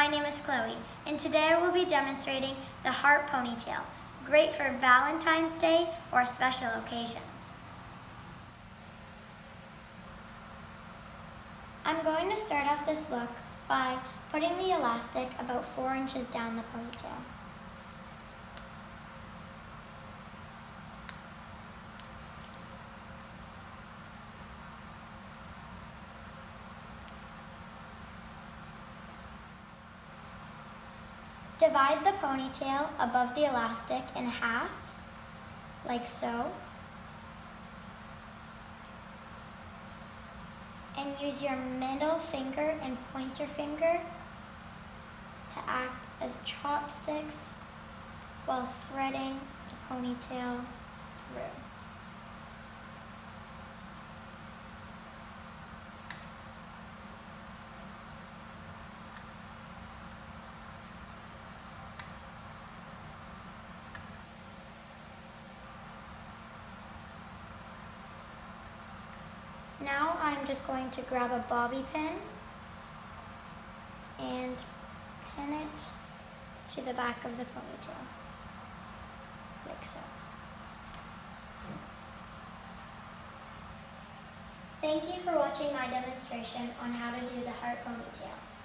my name is Chloe, and today I will be demonstrating the heart ponytail, great for Valentine's Day or special occasions. I'm going to start off this look by putting the elastic about 4 inches down the ponytail. Divide the ponytail above the elastic in half, like so, and use your middle finger and pointer finger to act as chopsticks while threading the ponytail through. Now I'm just going to grab a bobby pin and pin it to the back of the ponytail, like so. Thank you for watching my demonstration on how to do the heart ponytail.